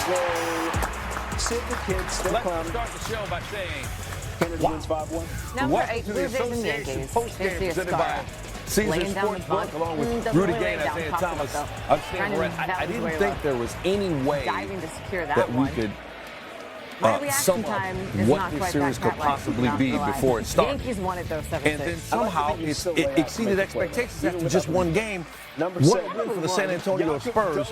Sid the kid still Let's start the show by saying, Kennedy wins 5-1. Number welcome 8, to the Blue Jays and Association Yankees. Postgame There's presented by Caesar laying down the Sportsbook, bunt. along with Doesn't Rudy really Gay and lay down Isaiah top of Thomas. it, though. I'm staying Trying to I balance didn't very think low. there was any way Diving to secure that that we one. could My reaction sum up time is what not this quite series that could hot line, possibly not be gonna lie. before it started. Yankees won it though 7-6. And then somehow it exceeded expectations after just one game. Number What a 7. win for the San Antonio Spurs.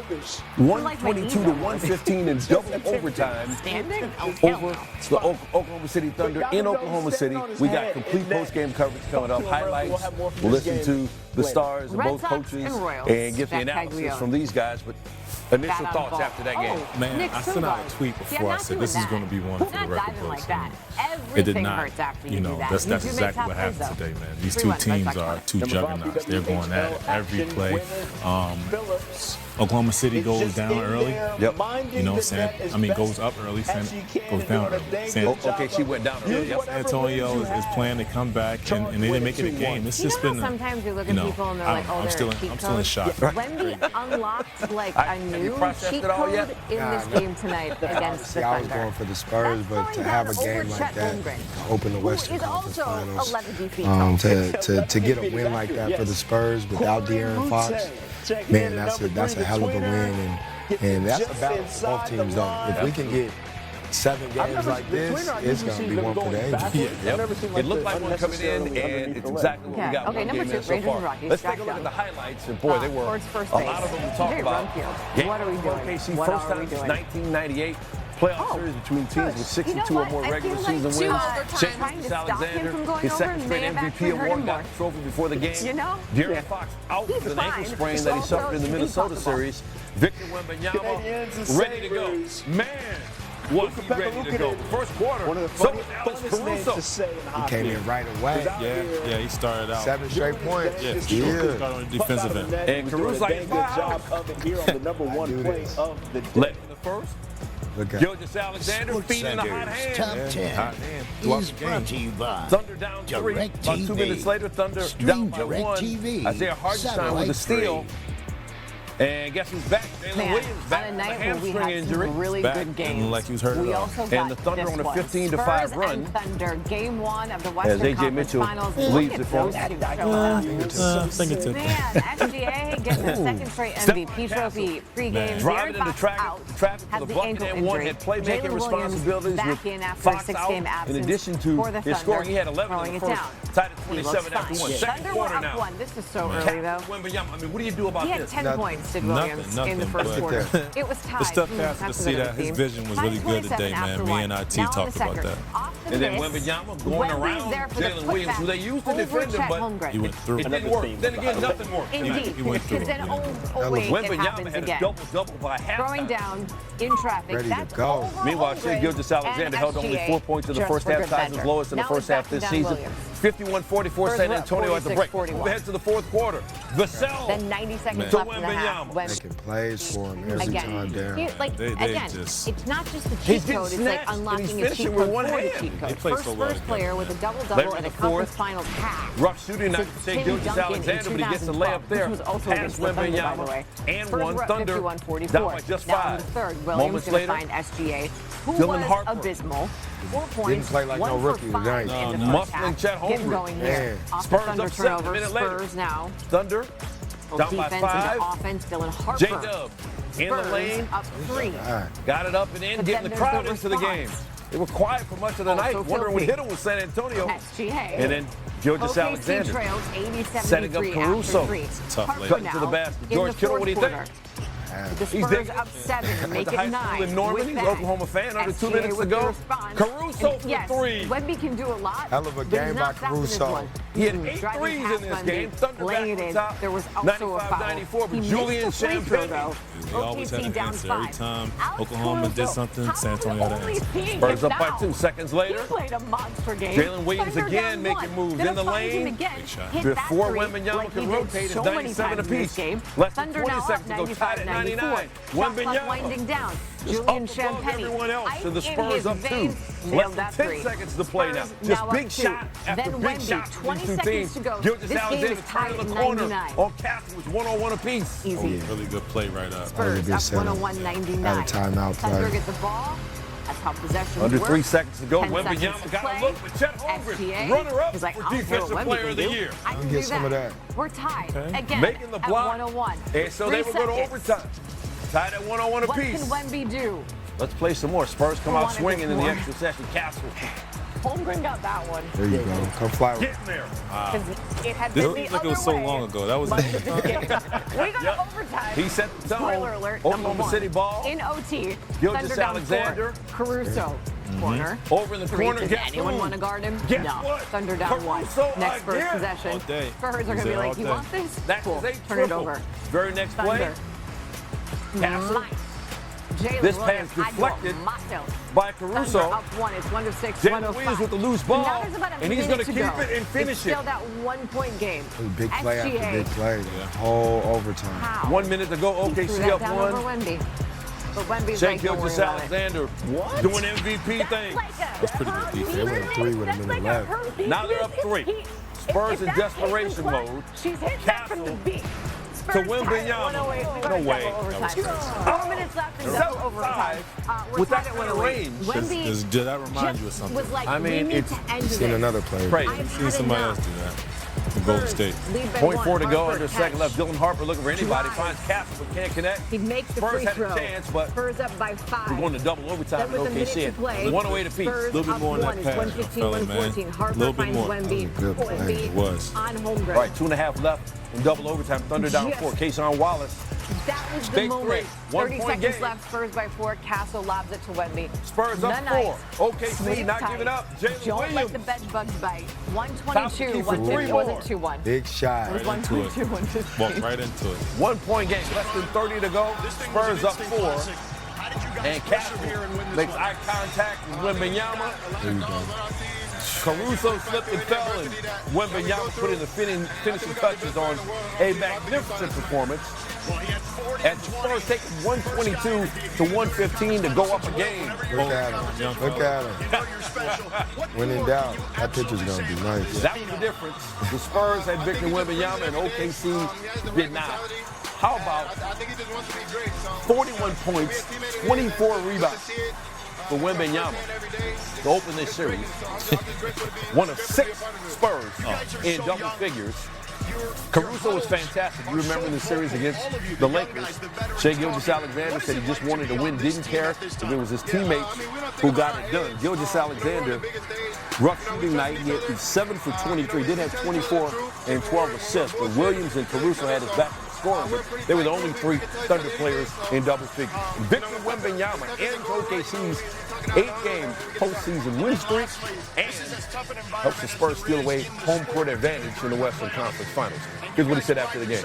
122 to 115 in double overtime Standing? Oh, hell over no. the Oklahoma City Thunder in Oklahoma City. We got complete post-game coverage coming up. Highlights. We'll listen to the stars of Red both Sox coaches and Royals. and get the That analysis Caglione. from these guys. But initial Bat on thoughts ball. after that game. Oh, Man, Nick I sent out a Summerall. tweet See, I'm before I not said doing this is that. going to be one for Not the record diving books. like that. It did Everything not. hurts after you You do know, that. that's You do make exactly top what plays, happened though. today, man. These 3-1, two right teams back are on. two juggernauts. They're going at it every play. Oklahoma City goes down early. Yep. You know, goes up early. Goes down early. Okay, she went down early. Yep. San Antonio is playing to come back, and they didn't make it a game. It's You just know been, how sometimes you look you at know, people and they're I like, don't know, oh, I'm they're still a cheat in code. shock. Wemby unlocked like a Have you new processed cheat it all code yet? in this game tonight against the I was Thunder. going for the Spurs, but to have a game like that, to open the Western Is Conference also Finals, 11 feet to get a win like that for the Spurs without De'Aaron Fox, man, that's a hell of a win, and that's a battle for both teams, though. If we can get 7 games like this, it's going to be one for the ages. Yep. It looked like one coming in, and it's exactly what we got. Okay, One number game 2, in so Rangers far. and Rockies. Let's take a Jack look at the Young. highlights, and boy, there were Towards first a base. lot of them to talk Very about. run field. Game What are we doing? OKC, What first are time we since doing? 1998. Playoff series between teams with 62 or more regular season wins. Trying to stop him Alexander, from going his over second straight may have actually MVP hurt award, him got more. the trophy before the game. You know? De'Aaron Fox out He's with an ankle fine. sprain that he suffered in the Minnesota Impossible. series. Victor Wembanyama ready to go. Man, was he ready to go. First quarter, One of the so was Alex funnest names to Caruso. say in He hockey. came in right away. Yeah, he started out. 7 straight points. Yeah, he started on the defensive end. And Caruso like good job of it here on the number 1 play of the day. Led in the first. Look at Gilgeous Alexander feeding the hot hand. Top 10 Hot hand. Throughout is the brought game. to you by Thunder down 3. About 2 DirecTV. minutes later, Thunder Stream down by 1. DirecTV. Isaiah Hartenstein with a steal. And guess who's back? Jalen Man, Williams back on a with a night where we hamstring had injury. some really Back, good and games. like he was hurt We at all. also And got the Thunder this on a one. 15-5 Spurs run. and Thunder, game 1 of the Western A.J. Conference Mitchell Finals. leads Look it at for those him. two showing up. Fingertip. Man, SGA getting the second straight MVP trophy. Pre-game, Driving De'Aaron into Fox traffic out. for Has the the bucket ankle and one injury. had playmaking Jalen Williams responsibilities back with in after a Fox 6-game out. absence In addition to for the his Thunder, scoring, he had 11 throwing in the it first. down. Tied at He looks 27 after fine. one. Second Thunder were quarter up now. 1. This is so early, though. Wembanyama. I mean, what do you do about He had this? 10 Nothing. points, did Williams, in the Nothing, first but quarter. It was tied. The stuff That's passes to a see good that his team. vision was Tied really good 27 today, man. after Me one. and IT Now in the talked about second. that. Off the And then miss. Wembanyama going Wemby's around there for the Jalen Williams, who they used to putback defend over him, Chet but Holmgren. He went through. it didn't work. Then again, nothing worked. Indeed. He went through Because then, it, oh wait, it Wembanyama happens had a again. double-double by Throwing halftime. down in traffic. Ready to That's go. over Meanwhile, Holmgren Gilgeous Alexander and held only SGA 4 points in the just first for half, good ties his measure. lowest in the Now first he's half this backing down season. Williams. 51-44 Spurs San were up Antonio at the break. 46-41. Move ahead to the fourth quarter. Vassell Then 90 seconds to left in the half. Wembanyama. making plays for him every Again, time down. like, They again, just- it's not just the He's cheat getting code, it's like snatched, and unlocking he's a cheat finishing code with one for the hand. cheat They code. play First so well Spurs together, player with a man. double-double Later in in a the conference fourth, finals half. Rough shooting night Since to say Tim Gilgeous Duncan in Alexander, but he gets the 2012, layup there. which was also Pass against the Thunder, by the Wembanyama way. and Spurs one. were up Thunder 51-44. down by just Now in 5. the third, Williams Moments going to later, find SGA, who Dylan was Harper. abysmal. 4 Didn't points, play like 1 no for rookie 5 tonight. in the No, first muscling half. Chet Get him Holmgren. going here. Yeah. Off the Spurs Thunder up 7 a turnover, minute later. Spurs now. Thunder down by Defense 5. into offense, Dylan Harper. J-Dub in the Spurs lane. up 3. All right. Got it up and in, But getting then the there's crowd the into the game. response. They were quiet for much of the night, Also wondering what filthy. hit them with San Antonio. SGA. And then Gilgeous OKC Alexander trails 80-73 setting up Caruso. after 3. Tough Harper layup. Cutting to the now basket. in George the Kittle, what do you fourth think? quarter. The He's Spurs digging. up 7 to Went make to it high 9. school in Norman. with He's that. an Oklahoma fan. Under 2 SGA minutes to with the go. response. Caruso And for yes, 3. Wemby can do a lot. Hell of a but game he's not by stopping this Caruso. one. He had 8 Driving threes past in this Wemby, game. Thunder laying back it on in. top. There was also a foul. 95-94, but He Julian missed the free Champagne. throw, though. He always had OKC an down answer. 5. Every time Alex Oklahoma did Caruso, something, how San was Antonio had an only answer. seeing Spurs him up by now? 2 seconds later. He played a monster game. Jalen Williams Thunder again down making 1. moves Gonna in the find him lane. again. Big shot. Hit that Before three Wembanyama like can he did rotate, it's so many 97 times in this apiece. game. Less than Thunder 20 now seconds up to go, tied at 95-94. 99. Shot clock Wembanyama. winding down. Just Julian up above Champagny. everyone else. Ice And the in Spurs his up 2. veins. Less Nailed than that 10 three. seconds to play now. Spurs Just now big up 2. shot after Then big Wemby, shot from 20 these two seconds teams. to go. Gilgeous This game Alexander is tied turning at the corner 99. on Castle was 1-on-1 apiece. Easy. Really good play right up. Spurs good up setup. 101-99. Had a timeout play. Thunder get the ball. That's how possession Under works. 3 seconds to go. 10 seconds Wembanyama to got play. a look with Chet Holmgren, SGA. runner-up He's like, for I'll see what Defensive Wemby Player can of the do. Year. I can get do some of that. We're tied Okay. again Making the at block. 101. And so 3 they will go to seconds. overtime. Tied at 1-on-1 What apiece. can Wemby do? Let's play some more. Spurs come Who out wanted swinging this in the more? extra session. Castle Holmgren got that one. There you go. Come fly. getting there. Because it had This been seems the like it other was so way. long ago. That was Much of this game. We got Yep. overtime. He set the tone. Spoiler alert, number Oklahoma 1. City ball. In OT. Gilgeous Thunder down Alexander. 4. Caruso. Corner. Over in the 3. corner. Does Guess anyone who? want to guard him? Guess no. what? Thunder down 1. Caruso Next first again. possession. All day. Spurs are He's going to be there like, all you day. want this? That Cool. is a Turn it triple. over. Very next play. Thunder. Castle Nice. Jalen This Williams, pass deflected I go myself. by Thunder Caruso. up 1. It's 1-6, Jalen 105. Williams with the loose ball, Now there's about a and he's minute gonna to keep go. it and finish it's it. still that 1-point game. Big play after SGA. big play. Whole overtime. How? 1 minute to go. He threw OKC that up down 1. over Wemby. But Wemby's Shea like, don't worry Gilgeous about it. Alexander doing MVP things. That's pretty good defense. They went 3 with a minute left. Now they're up 3. Spurs in desperation mode. She's hit that from the Castle beat. to Wembanyama. No way. No way. That was crazy. 4 minutes left in double overtime. We're With tied that at kind of 108. range. Wemby Did that remind you of just something? was like, I mean, we need it's- to end Seen this. another player. Crazy. I've Seen had somebody enough. else do that. From Golden State. Lead by 0.4 to one. go. Harper Under a second catch. left. Dylan Harper looking for anybody. Drive. Finds Castle but can't connect. He makes the Spurs free had a throw. chance, but Spurs up by 5. we're going to double overtime Then in with a minute OKC to at play, 108 apiece. Spurs Little bit up more in 1. that It's pass, 115, fella, man. 114. Harper Little bit finds more. Wemby. Good play. Wemby It was. on Holmgren. All right, 2.5 left in double overtime. Thunder down Yes. 4. Kayshawn Wallace. That was the Stage moment. 3. 30 1-point seconds game. left. Spurs by 4. Castle lobs it to Wemby. Spurs up None 4. ice. OKC Sleep not tight. giving up. Jalen Don't Williams. let the bed bugs bite. Top 122, key for 150. 3 It wasn't more. 2-1. Big shot. It was Right into it. 122, 150. Walked right into it. 1-point game. Less than 30 to go. Spurs up 4. And Castle makes eye contact with Wembanyama. There you go. Caruso slipped and fell, and Wembanyama put in the finishing touches on a magnificent performance. And Spurs take 122 to 115 to go up a game. Look at him. Look at him. When in doubt, that picture's going to be nice. That was the difference. The Spurs had Victor Wembanyama, and OKC did not. How about 41 points, 24 rebounds for Wembanyama to open this series? One of 6 Spurs in double figures. Caruso was fantastic. You remember the series against the Lakers. Shea Gilgeous Alexander said he just wanted to win, didn't care if it was his teammates who got it done. Gilgeous Alexander, rough shooting night, he had 7 for 23, did have 24 and 12 assists, but Williams and Caruso had his back scoring. But they were the only 3 Thunder players in double figures. Victor Wembanyama ends OKC's 8-game postseason win streak and helps the Spurs steal away home court advantage in the Western Conference Finals. Here's what he said after the game.